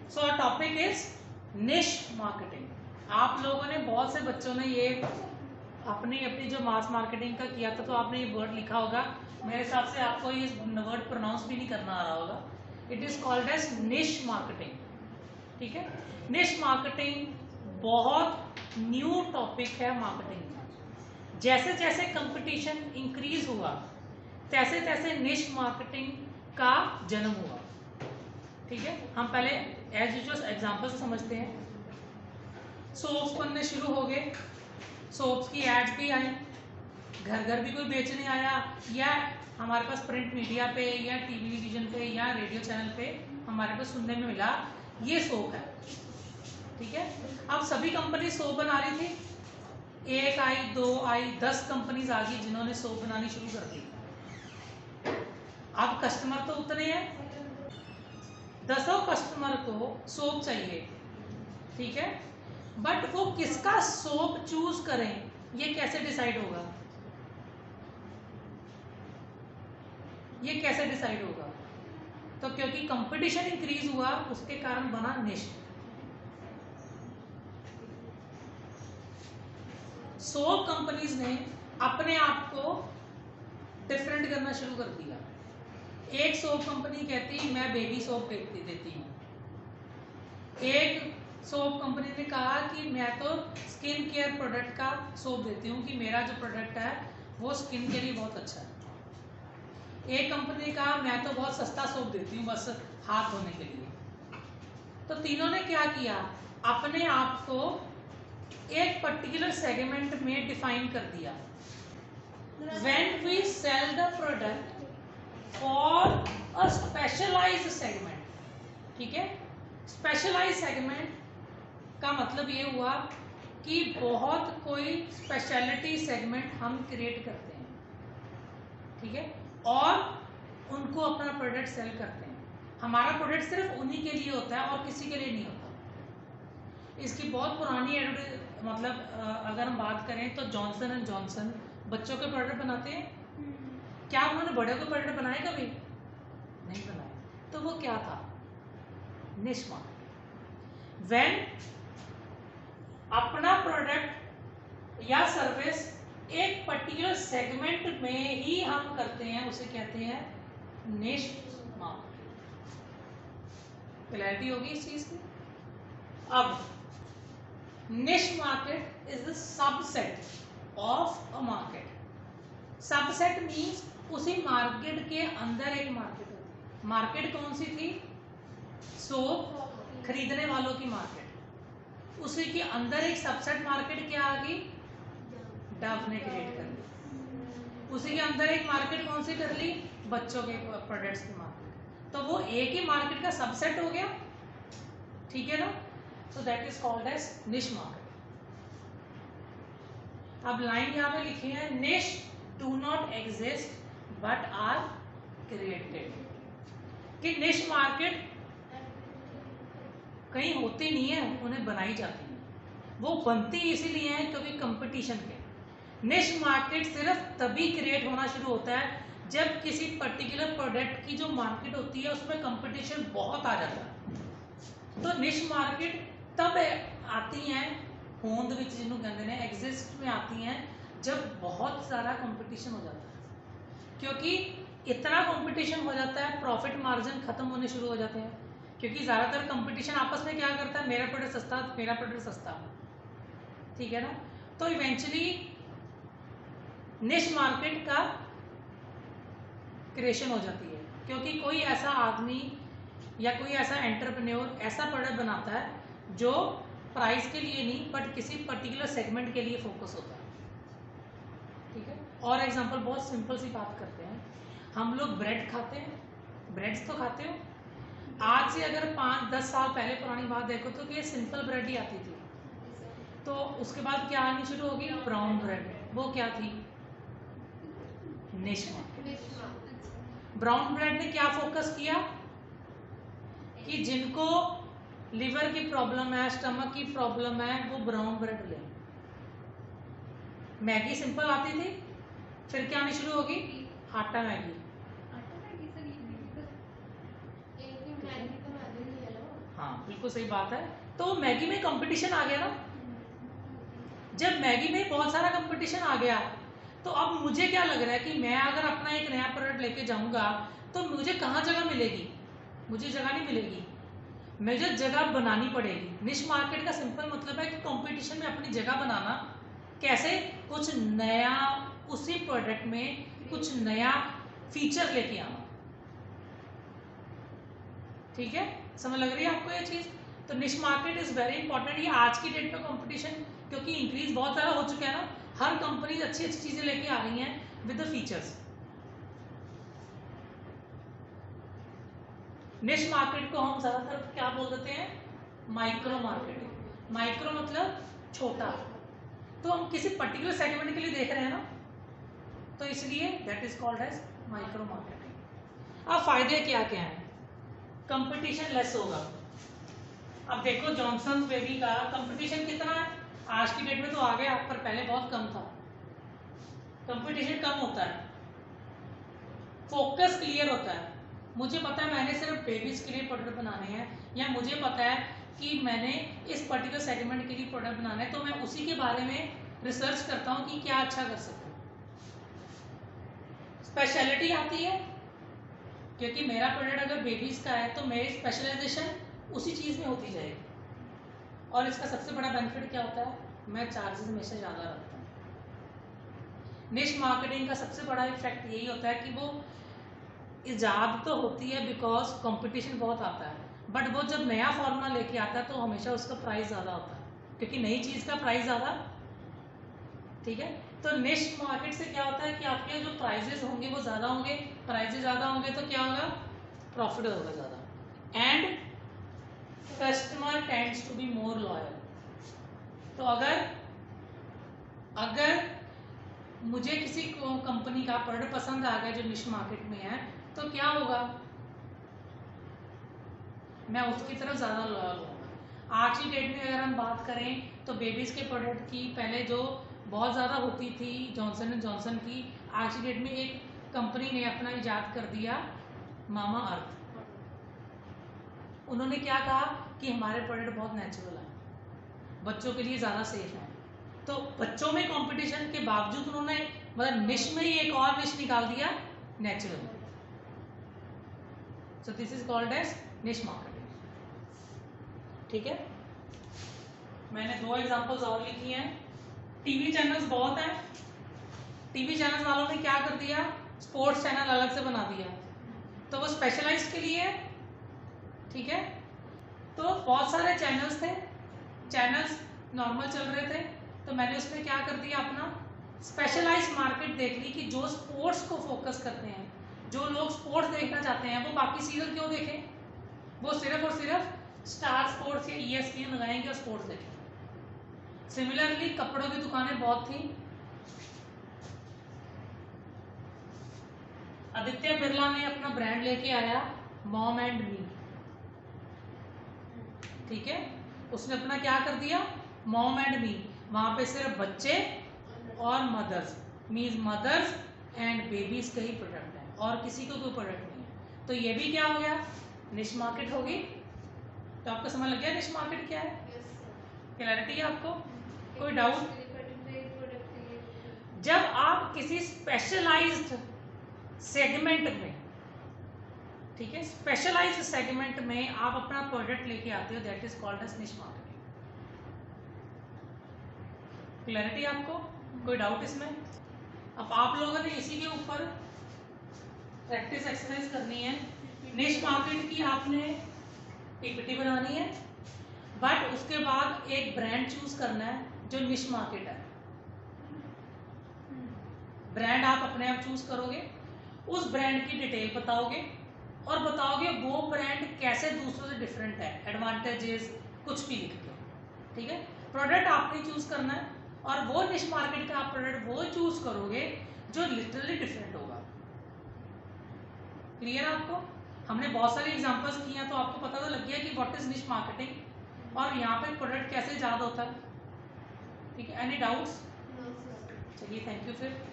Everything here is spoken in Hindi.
सो आवर टॉपिक इज निश मार्केटिंग। आप लोगों ने, बहुत से बच्चों ने ये अपनी जो मास मार्केटिंग का किया था, तो आपने ये वर्ड लिखा होगा। मेरे हिसाब से आपको ये वर्ड प्रोनाउंस भी नहीं करना आ रहा होगा। It is called as niche marketing. ठीक है, निश मार्केटिंग बहुत न्यू टॉपिक है मार्केटिंग में। जैसे जैसे कंपटीशन इंक्रीज हुआ, तैसे तैसे निश मार्केटिंग का जन्म हुआ। ठीक है, हम पहले एज यूजुअल एग्जांपल से समझते हैं। सोप्स बनने शुरू हो गए, सोप्स की एड्स भी आई, घर घर भी कोई बेचने आया, या हमारे पास प्रिंट मीडिया पे या टेलीविजन पे या रेडियो चैनल पे हमारे पास सुनने में मिला ये सोप है। ठीक है, अब सभी कंपनी सोप बना रही थी। एक आई, दो आई, 10 कंपनीज आ गई जिन्होंने सोप बनानी शुरू कर दी। अब कस्टमर तो उतने हैं, 10 कस्टमर को सोप चाहिए। ठीक है, बट वो किसका सोप चूज करें ये कैसे डिसाइड होगा? ये कैसे डिसाइड होगा? तो क्योंकि कंपटीशन इंक्रीज हुआ, उसके कारण बना निश। सोप कंपनीज ने अपने आप को डिफरेंट करना शुरू कर दिया। एक सोप कंपनी कहती मैं बेबी सोप देती हूँ। एक सोप कंपनी ने कहा कि मैं तो स्किन केयर प्रोडक्ट का सोप देती हूँ, कि मेरा जो प्रोडक्ट है वो स्किन के लिए बहुत अच्छा है। एक कंपनी ने कहा मैं तो बहुत सस्ता सोप देती हूँ बस हाथ धोने के लिए। तो तीनों ने क्या किया, अपने आप को एक पर्टिकुलर सेगमेंट में डिफाइन कर दिया। When we sell the product for a specialized segment, ठीक है, स्पेशलाइज्ड सेगमेंट का मतलब ये हुआ कि बहुत कोई स्पेशलिटी सेगमेंट हम क्रिएट करते हैं। ठीक है, और उनको अपना प्रोडक्ट सेल करते हैं। हमारा प्रोडक्ट सिर्फ उन्हीं के लिए होता है और किसी के लिए नहीं होता। इसकी बहुत पुरानी मतलब अगर हम बात करें तो जॉनसन एंड जॉनसन बच्चों के प्रोडक्ट बनाते हैं। क्या उन्होंने बड़े को प्रोडक्ट बनाए? कभी नहीं बनाए। तो वो क्या था? निश मार्केट। व्हेन अपना प्रोडक्ट या सर्विस एक पर्टिकुलर सेगमेंट में ही हम करते हैं, उसे कहते हैं निश मार्केट। क्लैरिटी होगी इस चीज की? अब निश market is the subset of a market. Subset means उसी मार्केट के अंदर एक मार्केट होती है। मार्केट कौन सी थी? सोप खरीदने वालों की मार्केट। उसी के अंदर एक सबसेट मार्केट क्या आ गई? डव ने क्रिएट कर ली। उसी के अंदर एक मार्केट कौन सी कर ली? बच्चों के प्रोडक्ट्स की मार्केट। तो वो एक ही मार्केट का सबसेट हो गया। ठीक है ना? So that is called as niche market. अब लाइन यहां पे लिखी है, niche do not exist but are created. कि निश मार्केट कहीं होती नहीं है, उन्हें बनाई जाती है। वो बनती इसीलिए है क्योंकि कंपटीशन के। निश मार्केट सिर्फ तभी क्रिएट होना शुरू होता है जब किसी पर्टिकुलर प्रोडक्ट की जो मार्केट होती है उसमें कंपटीशन बहुत आ जाता है। तो निश मार्केट तब आती हैं, होंद विच जिन्होंने कहते हैं, एग्जिस्ट में आती हैं जब बहुत ज़्यादा कंपटीशन हो जाता है। क्योंकि इतना कंपटीशन हो जाता है, प्रॉफिट मार्जिन खत्म होने शुरू हो जाते हैं। क्योंकि ज़्यादातर कंपटीशन आपस में क्या करता है, मेरा प्रोडक्ट सस्ता, मेरा प्रोडक्ट सस्ता। ठीक है ना? तो इवेंचुअली निश मार्केट का क्रिएशन हो जाती है, क्योंकि कोई ऐसा आदमी या कोई ऐसा एंटरप्रेन्योर ऐसा प्रोडक्ट बनाता है जो प्राइस के लिए नहीं बट किसी पर्टिकुलर सेगमेंट के लिए फोकस होता है। ठीक है, और एग्जांपल बहुत सिंपल सी बात करते हैं। हम लोग ब्रेड खाते हैं, ब्रेड्स तो खाते हो। आज से अगर 5-10 साल पहले पुरानी बात देखो तो ये सिंपल ब्रेड ही आती थी। तो उसके बाद क्या आनी शुरू होगी? Brown bread. वो क्या थी? निश मार्केट। ब्राउन ब्रेड ने क्या फोकस किया कि जिनको लिवर की प्रॉब्लम है, स्टमक की प्रॉब्लम है, वो ब्राउन ब्रेड ले। मैगी सिंपल आती थी, फिर क्या आनी शुरू होगी? आटा मैगी। हाँ, बिल्कुल सही बात है। तो मैगी में कंपटीशन आ गया ना, जब मैगी में बहुत सारा कंपटीशन आ गया तो अब मुझे क्या लग रहा है कि मैं अगर अपना एक नया प्रोडक्ट लेके जाऊंगा तो मुझे कहाँ जगह मिलेगी? मुझे जगह नहीं मिलेगी, मुझे जगह बनानी पड़ेगी। निश मार्केट का सिंपल मतलब है कि कंपटीशन में अपनी जगह बनाना। कैसे? कुछ नया, उसी प्रोडक्ट में कुछ नया फीचर लेके आना। ठीक है, समझ लग रही है आपको ये चीज? तो निश मार्केट इज वेरी इंपॉर्टेंट। ये आज की डेट में कंपटीशन क्योंकि इंक्रीज बहुत सारा हो चुका है ना, हर कंपनी अच्छी अच्छी चीजें लेके आ रही हैं विद द फीचर्स। निश मार्केट को हम ज्यादातर क्या बोल देते हैं? Micro marketing. माइक्रो मतलब छोटा, तो हम किसी पर्टिकुलर सेगमेंट के लिए देख रहे हैं ना, तो इसलिए that is called as micro marketing. अब फायदे क्या क्या हैं? कंपटीशन लेस होगा। अब देखो जॉनसन बेबी का कंपटीशन कितना है आज की डेट में, तो आ गया, पर पहले बहुत कम था। कंपटीशन कम होता है, फोकस क्लियर होता है। मुझे पता है मैंने सिर्फ बेबीज के लिए प्रोडक्ट बनाने हैं, या मुझे पता है कि मैंने इस पर्टिकुलर सेगमेंट के लिए प्रोडक्ट बनाना है, तो मैं उसी के बारे में रिसर्च करता हूँ कि क्या अच्छा कर सकूँ। स्पेशलिटी आती है, क्योंकि मेरा प्रोडक्ट अगर बेबीज का है तो मेरी स्पेशलाइजेशन उसी चीज़ में होती जाएगी। और इसका सबसे बड़ा बेनिफिट क्या होता है? मैं चार्जेस हमेशा ज़्यादा रखता हूँ। निश मार्केटिंग का सबसे बड़ा इफेक्ट यही होता है कि वो इजाद तो होती है बिकॉज कंपटीशन बहुत आता है, बट वो जब नया फॉर्मूला लेके आता है तो हमेशा उसका प्राइस ज़्यादा होता है, क्योंकि नई चीज़ का प्राइस ज़्यादा। ठीक है, तो निश मार्केट से क्या होता है कि आपके जो प्राइजेस होंगे वो ज़्यादा होंगे, प्राइजेस ज़्यादा होंगे तो क्या होगा? प्रॉफिट होगा ज़्यादा, and customer tends to be more loyal. तो अगर मुझे किसी कंपनी का प्रोडक्ट पसंद आ गया जो निश मार्केट में है, तो क्या होगा? मैं उसकी तरफ ज़्यादा लॉयल होगा। आज की डेट में अगर हम बात करें तो बेबीज़ के प्रोडक्ट की पहले जो बहुत ज़्यादा होती थी जॉनसन एंड जॉनसन की, आज की डेट में एक कंपनी ने अपना इजाद कर दिया, मामा अर्थ। उन्होंने क्या कहा कि हमारे प्रोडक्ट बहुत नेचुरल है, बच्चों के लिए ज़्यादा सेफ है। तो बच्चों में कंपटीशन के बावजूद उन्होंने मतलब निश में ही एक और निश निकाल दिया, natural. So this is called as niche marketing. ठीक है, मैंने 2 एग्जांपल्स और लिखी हैं। टीवी चैनल्स बहुत हैं, टीवी चैनल्स वालों ने क्या कर दिया? स्पोर्ट्स चैनल अलग से बना दिया, तो वो स्पेशलाइज्ड के लिए है। ठीक है, तो बहुत सारे चैनल्स थे, चैनल्स नॉर्मल चल रहे थे, तो मैंने उसमें क्या कर दिया? अपना स्पेशलाइज्ड मार्केट देख ली कि जो स्पोर्ट्स को फोकस करते हैं, जो लोग स्पोर्ट्स देखना चाहते हैं, वो बाकी सीरियल क्यों देखें? वो सिर्फ और सिर्फ स्टार स्पोर्ट्स या ESPN लगाएंगे और स्पोर्ट्स देखेंगे। सिमिलरली कपड़ों की दुकानें बहुत थी। आदित्य बिरला ने अपना ब्रांड लेके आया मॉम एंड मी। ठीक है, उसने अपना क्या कर दिया? Mom and me. वहां पे सिर्फ बच्चे और mothers, means mothers and babies का ही प्रोडक्ट है और किसी को कोई प्रोडक्ट नहीं है। तो ये भी क्या हो गया? निश मार्केट होगी। तो आपको समझ लग गया निश मार्केट क्या है? क्लैरिटी है आपको? कोई डाउट? जब आप किसी स्पेशलाइज्ड सेगमेंट में, ठीक है, स्पेशलाइज्ड सेगमेंट में आप अपना प्रोडक्ट लेके आते हो, that is called as niche marketing. Clarity आपको? कोई डाउट इसमें? अब आप लोगों ने इसी के ऊपर प्रैक्टिस एक्सरसाइज करनी है। निश मार्केट की आपने पीपीटी बनानी है, बट उसके बाद एक ब्रांड चूज करना है जो निश मार्केट है। ब्रांड आप अपने आप चूज करोगे, उस ब्रांड की डिटेल बताओगे और बताओगे वो ब्रांड कैसे दूसरों से डिफरेंट है, एडवांटेजेस कुछ भी लिख के। ठीक है, प्रोडक्ट आपने चूज करना है और वो निश मार्केट का आप प्रोडक्ट वो चूज करोगे जो लिटरली डिफरेंट होगा। क्लियर है आपको? हमने बहुत सारी एग्जांपल्स किए हैं, तो आपको पता तो लग गया कि व्हाट इज निश मार्केटिंग और यहाँ पे प्रोडक्ट कैसे इजाद होता है। ठीक है, एनी डाउट्स? चलिए, थैंक यू फिर।